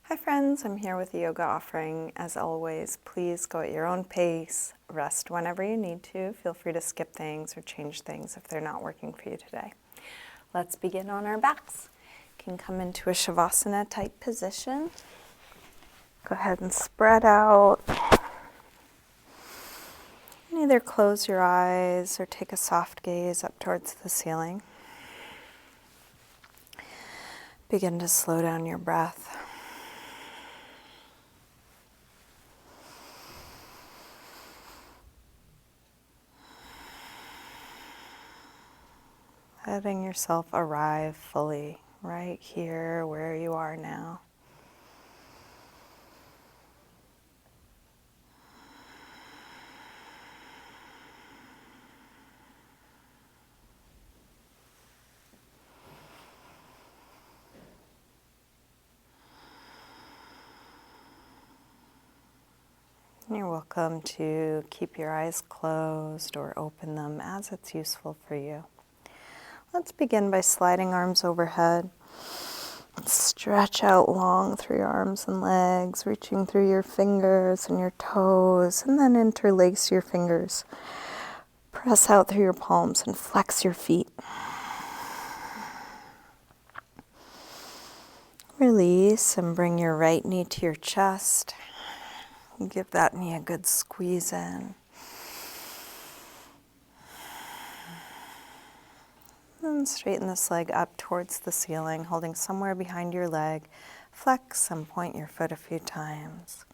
Hi friends, I'm here with the yoga offering. As always, please go at your own pace, rest whenever you need to. Feel free to skip things or change things if they're not working for you today. Let's begin on our backs. You can come into a savasana type position. Go ahead and spread out. And either close your eyes or take a soft gaze up towards the ceiling. Begin to slow down your breath. Letting yourself arrive fully right here where you are now. You're welcome to keep your eyes closed or open them as it's useful for you. Let's begin by sliding arms overhead. Stretch out long through your arms and legs, reaching through your fingers and your toes, and then interlace your fingers. Press out through your palms and flex your feet. Release and bring your right knee to your chest. Give that knee a good squeeze in. And straighten this leg up towards the ceiling, holding somewhere behind your leg. Flex and point your foot a few times.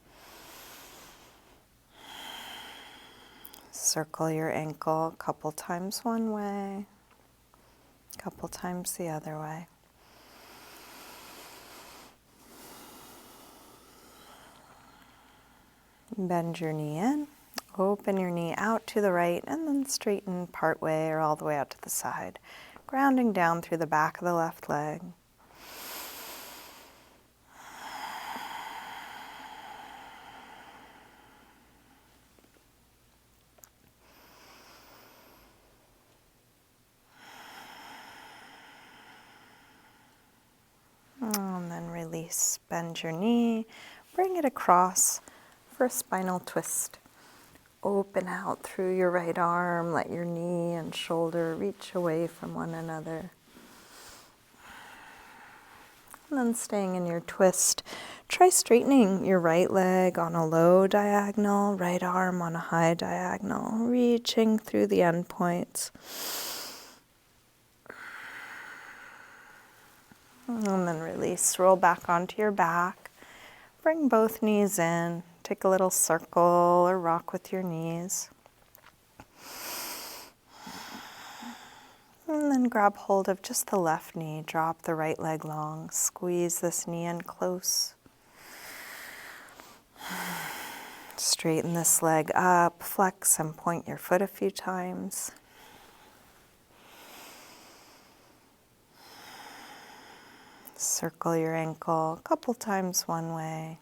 Circle your ankle a couple times one way, a couple times the other way. Bend your knee in, open your knee out to the right, and then straighten part way or all the way out to the side, grounding down through the back of the left leg. And then release, bend your knee, bring it across for a spinal twist. Open out through your right arm, let your knee and shoulder reach away from one another. And then staying in your twist, try straightening your right leg on a low diagonal, right arm on a high diagonal, reaching through the end points. And then release, roll back onto your back. Bring both knees in. Take a little circle or rock with your knees. And then grab hold of just the left knee. Drop the right leg long. Squeeze this knee in close. Straighten this leg up. Flex and point your foot a few times. Circle your ankle a couple times one way,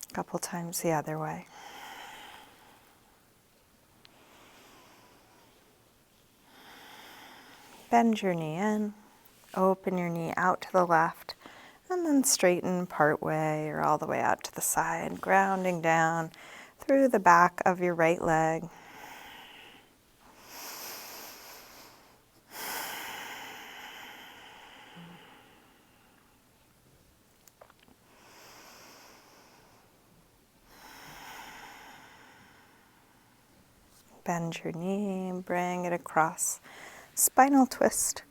a couple times the other way. Bend your knee in, open your knee out to the left, and then straighten part way or all the way out to the side, grounding down through the back of your right leg. Bend your knee, bring it across. Spinal twist.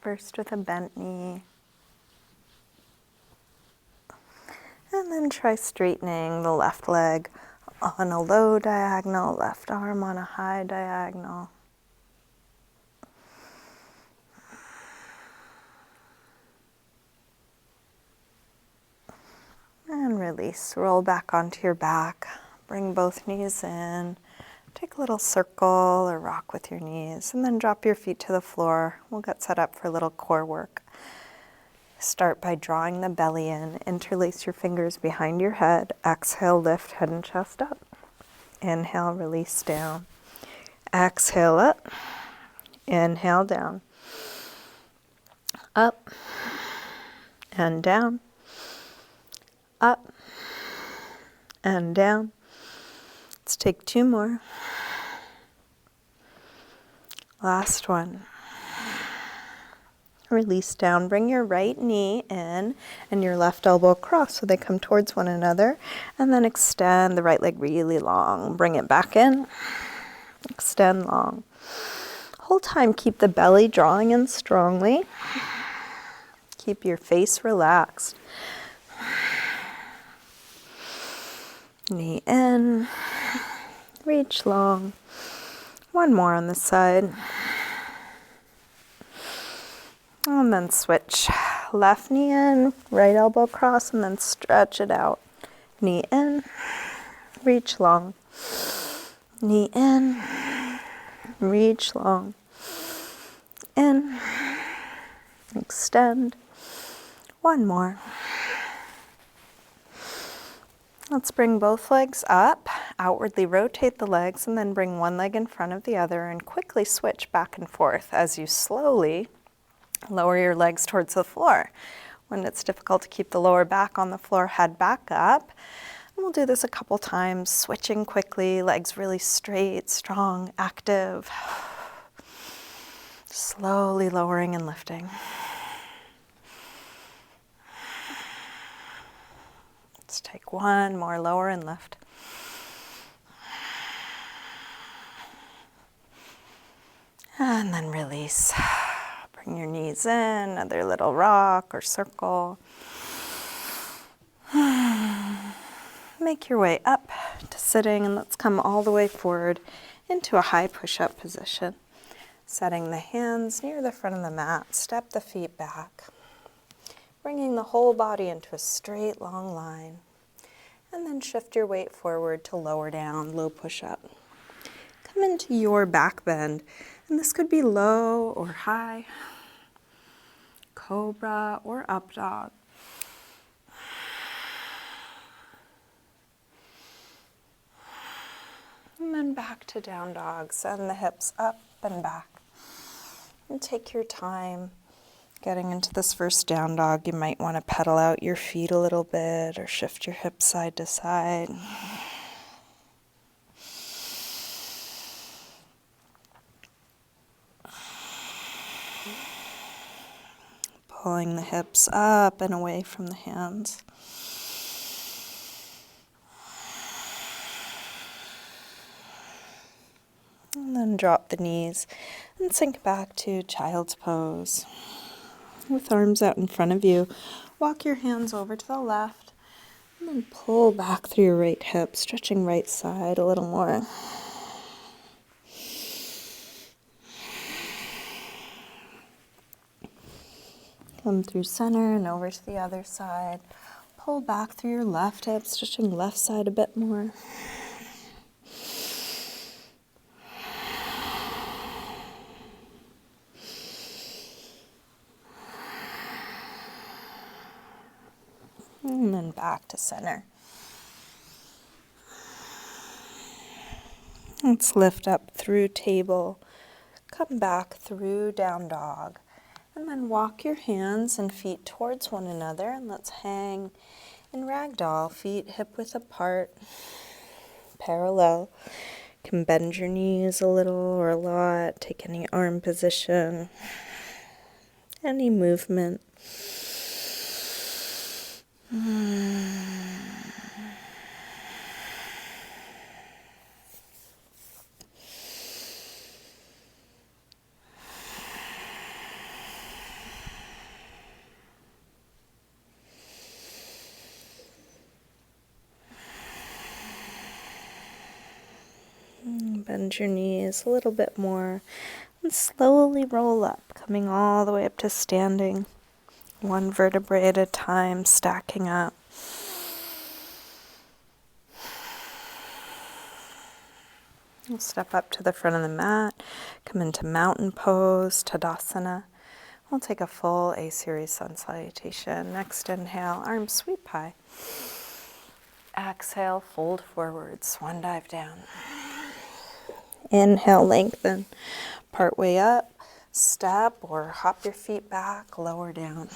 First with a bent knee. And then try straightening the left leg on a low diagonal, left arm on a high diagonal. And release, roll back onto your back. Bring both knees in. Take a little circle or rock with your knees, and then drop your feet to the floor. We'll get set up for a little core work. Start by drawing the belly in. Interlace your fingers behind your head. Exhale, lift head and chest up. Inhale, release down. Exhale up. Inhale down. Up and down. Up and down. Let's take 2 more. Last one. Release down. Bring your right knee in and your left elbow across so they come towards one another. And then extend the right leg really long. Bring it back in. Extend long. Whole time keep the belly drawing in strongly. Keep your face relaxed. Knee in. Reach long. One more on this side. And then switch. Left knee in, right elbow across, and then stretch it out. Knee in, reach long. Knee in, reach long. In, extend. One more. Let's bring both legs up, outwardly rotate the legs, and then bring one leg in front of the other and quickly switch back and forth as you slowly lower your legs towards the floor. When it's difficult to keep the lower back on the floor, head back up. And we'll do this a couple times, switching quickly, legs really straight, strong, active. Slowly lowering and lifting. Let's take one more, lower and lift. And then release. Bring your knees in, another little rock or circle. Make your way up to sitting, and let's come all the way forward into a high push-up position. Setting the hands near the front of the mat, step the feet back. Bringing the whole body into a straight, long line. And then shift your weight forward to lower down, low push-up. Come into your back bend, and this could be low or high. Cobra or up dog. And then back to down dog. Send the hips up and back. And take your time getting into this first down dog. You might want to pedal out your feet a little bit or shift your hips side to side. Pulling the hips up and away from the hands. And then drop the knees and sink back to child's pose. With arms out in front of you, walk your hands over to the left and then pull back through your right hip, stretching right side a little more. Come through center and over to the other side. Pull back through your left hip, stretching left side a bit more. And then back to center. Let's lift up through table. Come back through down dog. And then walk your hands and feet towards one another, and let's hang in ragdoll, feet hip width apart, parallel. You can bend your knees a little or a lot, take any arm position, any movement. Bend your knees a little bit more and slowly roll up, coming all the way up to standing. One vertebrae at a time, stacking up. We'll step up to the front of the mat, come into mountain pose, Tadasana. We'll take a full A-series sun salutation. Next inhale, arms sweep high. Exhale, fold forward, swan dive down. Inhale, lengthen, part way up, Step or hop your feet back, lower down.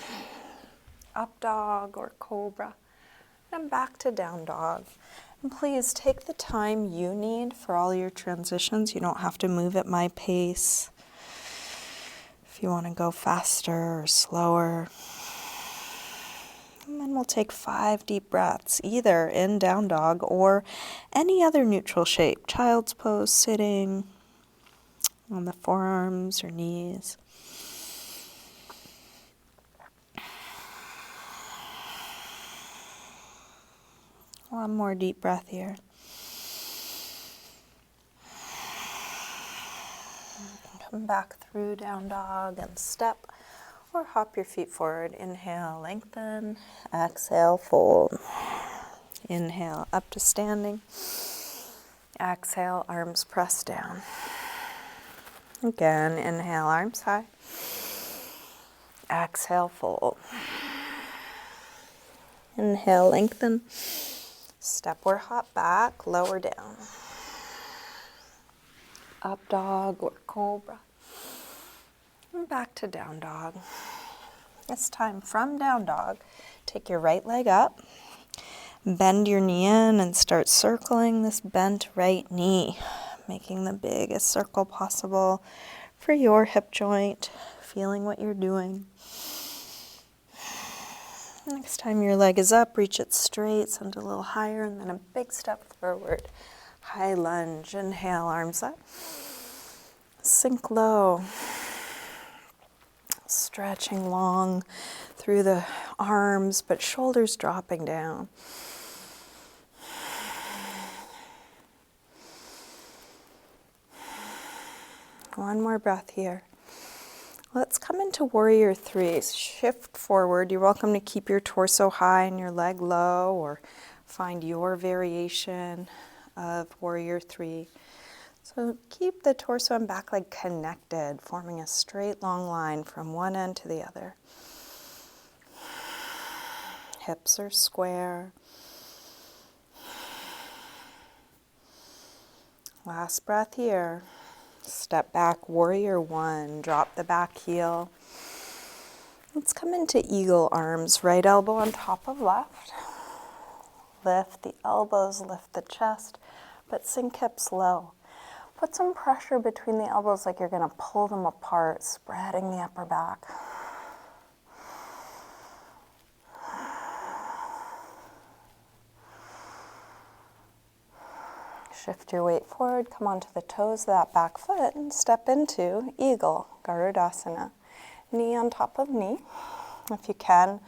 Up dog or cobra. And back to down dog. And please take the time you need for all your transitions. You don't have to move at my pace. If you want to go faster or slower. And then we'll take 5 deep breaths, either in down dog or any other neutral shape. Child's pose, sitting on the forearms or knees. One more deep breath here. Come back through down dog and step or hop your feet forward. Inhale, lengthen. Exhale, fold. Inhale, up to standing. Exhale, arms press down. Again, inhale, arms high. Exhale, fold. Inhale, lengthen. Step or hop back, lower down. Up dog or cobra. And back to down dog. This time from down dog, take your right leg up. Bend your knee in and start circling this bent right knee, making the biggest circle possible for your hip joint, feeling what you're doing. Next time your leg is up, reach it straight, send it a little higher, and then a big step forward. High lunge, inhale, arms up. Sink low. Stretching long through the arms, but shoulders dropping down. One more breath here. Let's come into warrior 3. Shift forward. You're welcome to keep your torso high and your leg low, or find your variation of warrior 3. So keep the torso and back leg connected, forming a straight long line from one end to the other. Hips are square. Last breath here. Step back, warrior 1. Drop the back heel. Let's come into eagle arms. Right elbow on top of left. Lift the elbows, lift the chest, but sink hips low. Put some pressure between the elbows like you're going to pull them apart, spreading the upper back. Shift your weight forward, come onto the toes of that back foot, and step into eagle, Garudasana. Knee on top of knee. If you can,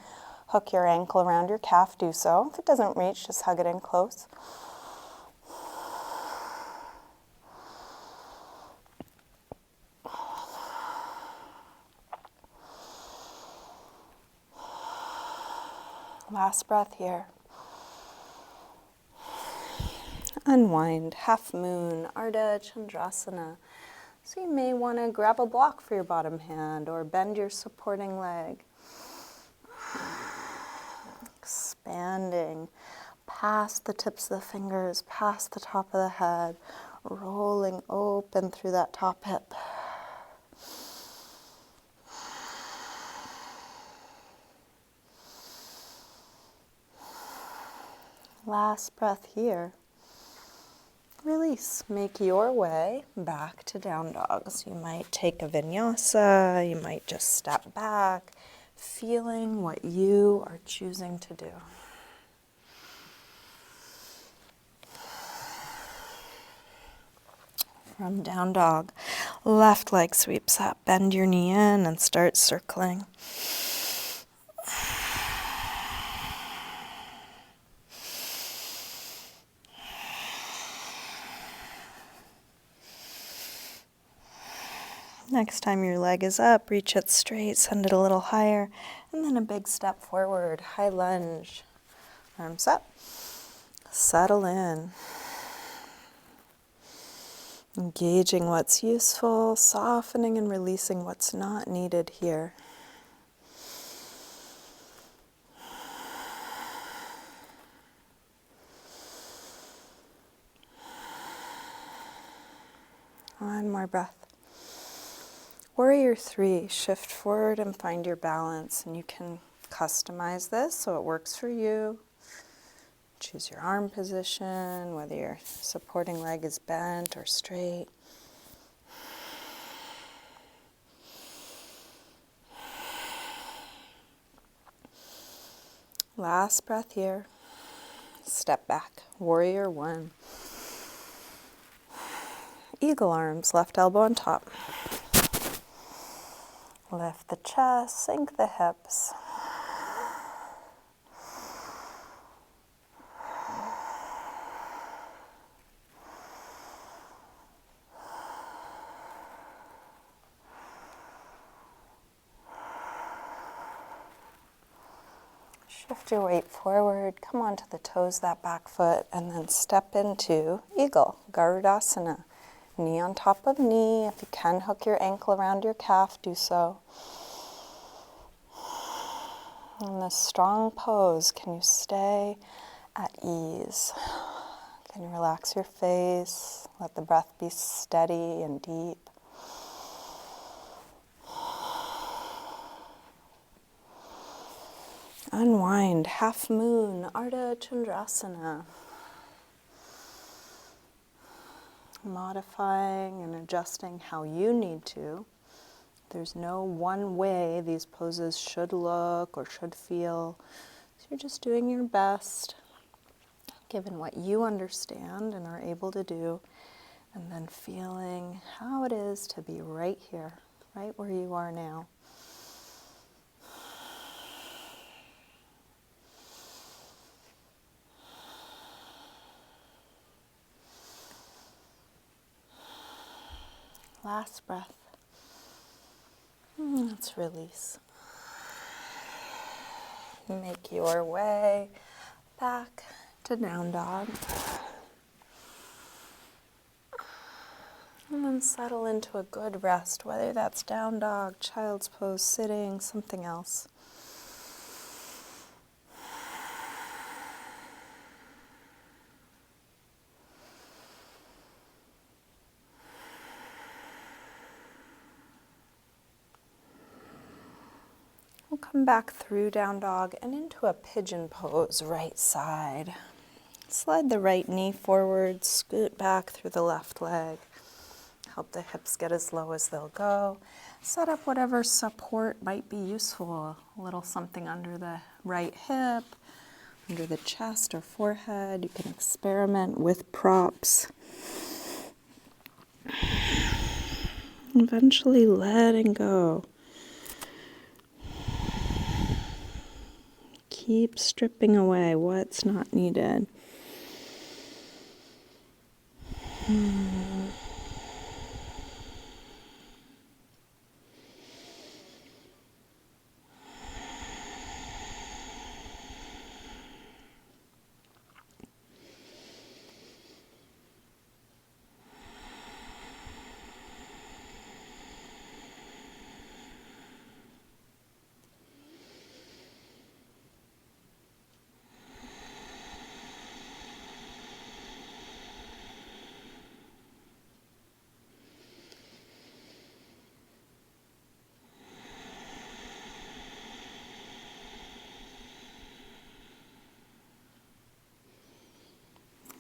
hook your ankle around your calf, do so. If it doesn't reach, just hug it in close. Last breath here. Unwind, half moon, Ardha Chandrasana. So you may want to grab a block for your bottom hand or bend your supporting leg. Expanding past the tips of the fingers, past the top of the head, rolling open through that top hip. Last breath here. Release. Make your way back to down dog. So you might take a vinyasa, you might just step back, feeling what you are choosing to do. From down dog, left leg sweeps up, bend your knee in and start circling. Next time your leg is up, reach it straight, send it a little higher, and then a big step forward, high lunge. Arms up, settle in. Engaging what's useful, softening and releasing what's not needed here. One more breath. Warrior 3, shift forward and find your balance. And you can customize this so it works for you. Choose your arm position, whether your supporting leg is bent or straight. Last breath here. Step back. Warrior 1. Eagle arms, left elbow on top. Lift the chest, sink the hips. Shift your weight forward, come onto the toes, that back foot, and then step into Eagle, Garudasana. Knee on top of knee. If you can hook your ankle around your calf, do so. In this strong pose, can you stay at ease? Can you relax your face? Let the breath be steady and deep. Unwind, half moon, Ardha Chandrasana. Modifying and adjusting how you need to. There's no one way these poses should look or should feel. So you're just doing your best, given what you understand and are able to do, and then feeling how it is to be right here, right where you are now. Last breath. Let's release. Make your way back to down dog. And then settle into a good rest, whether that's down dog, child's pose, sitting, something else. We'll come back through down dog and into a pigeon pose, right side. Slide the right knee forward, scoot back through the left leg. Help the hips get as low as they'll go. Set up whatever support might be useful. A little something under the right hip, under the chest or forehead. You can experiment with props. Eventually letting go. Keep stripping away what's not needed.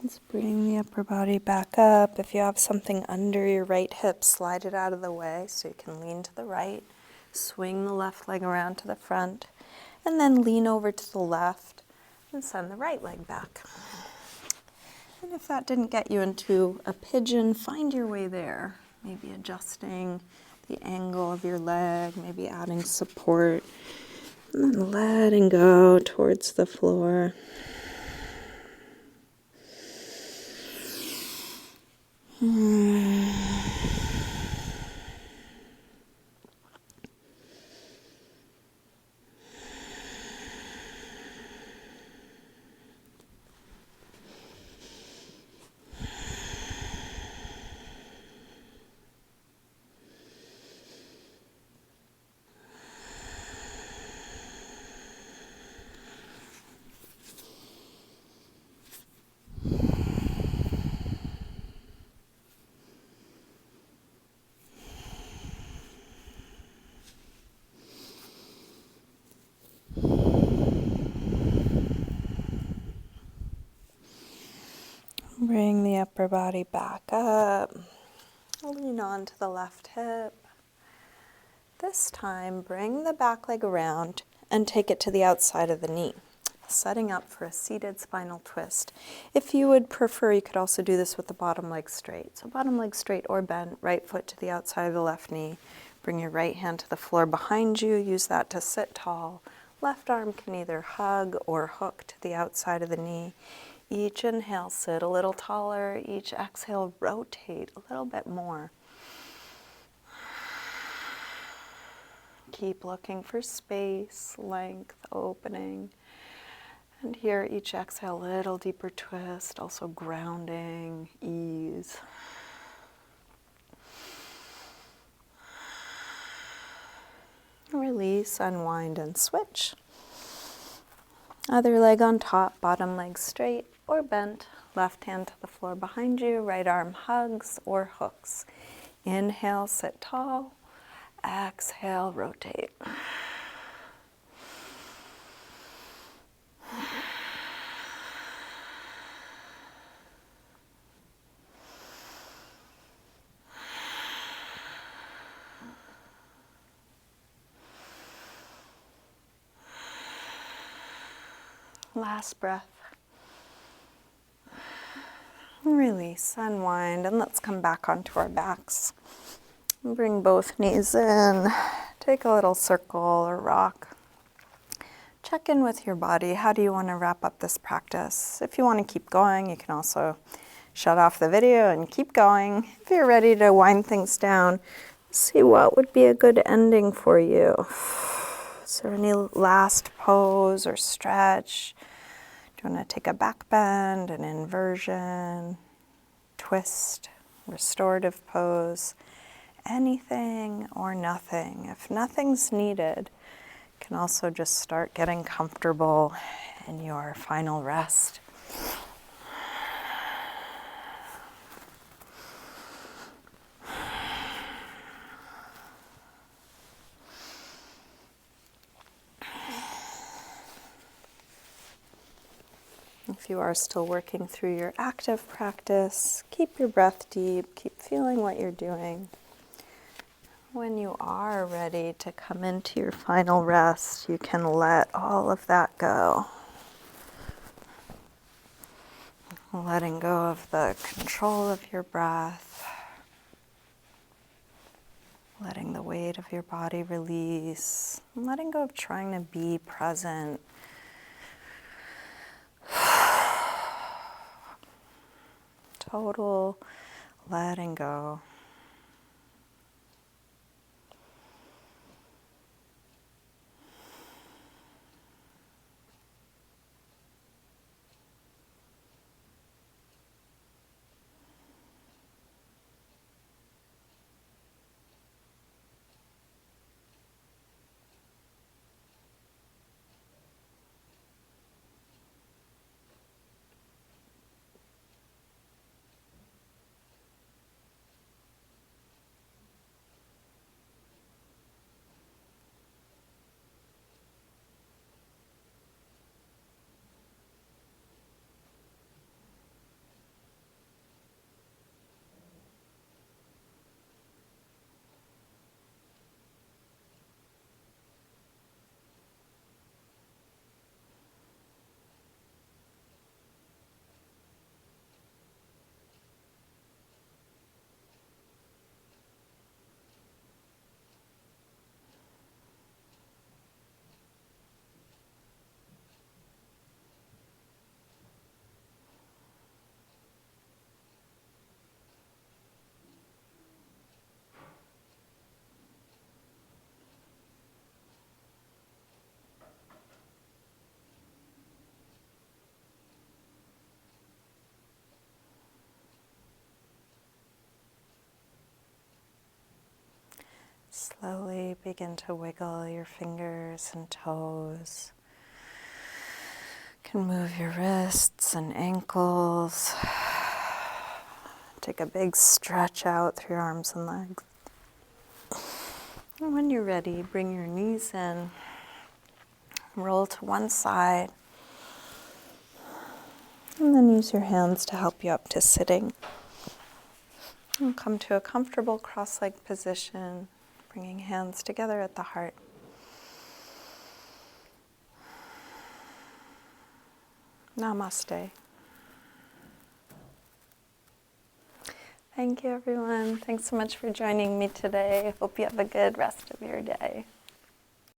Let's bring the upper body back up. If you have something under your right hip, slide it out of the way so you can lean to the right. Swing the left leg around to the front, and then lean over to the left and send the right leg back. And if that didn't get you into a pigeon, find your way there. Maybe adjusting the angle of your leg, maybe adding support, and then letting go towards the floor. upper body back up. Lean onto the left hip. This time, bring the back leg around and take it to the outside of the knee, setting up for a seated spinal twist. If you would prefer, you could also do this with the bottom leg straight. So bottom leg straight or bent, right foot to the outside of the left knee. Bring your right hand to the floor behind you. Use that to sit tall. Left arm can either hug or hook to the outside of the knee. Each inhale, sit a little taller. Each exhale, rotate a little bit more. Keep looking for space, length, opening. And here, each exhale, a little deeper twist, also grounding, ease. Release, unwind, and switch. Other leg on top, bottom leg straight or bent. Left hand to the floor behind you, right arm hugs or hooks. Inhale, sit tall. Exhale, rotate. Last breath. Release, unwind, and let's come back onto our backs. Bring both knees in. Take a little circle or rock. Check in with your body. How do you want to wrap up this practice? If you want to keep going, you can also shut off the video and keep going. If you're ready to wind things down, see what would be a good ending for you. Is there any last pose or stretch? Do you want to take a back bend, an inversion, twist, restorative pose? Anything or nothing. If nothing's needed, you can also just start getting comfortable in your final rest. If you are still working through your active practice, keep your breath deep, keep feeling what you're doing. When you are ready to come into your final rest, you can let all of that go. Letting go of the control of your breath. Letting the weight of your body release. Letting go of trying to be present. Total letting go. Slowly begin to wiggle your fingers and toes. You can move your wrists and ankles. Take a big stretch out through your arms and legs. And when you're ready, bring your knees in. Roll to one side. And then use your hands to help you up to sitting. And come to a comfortable cross-legged position, bringing hands together at the heart. Namaste. Thank you, everyone. Thanks so much for joining me today. Hope you have a good rest of your day.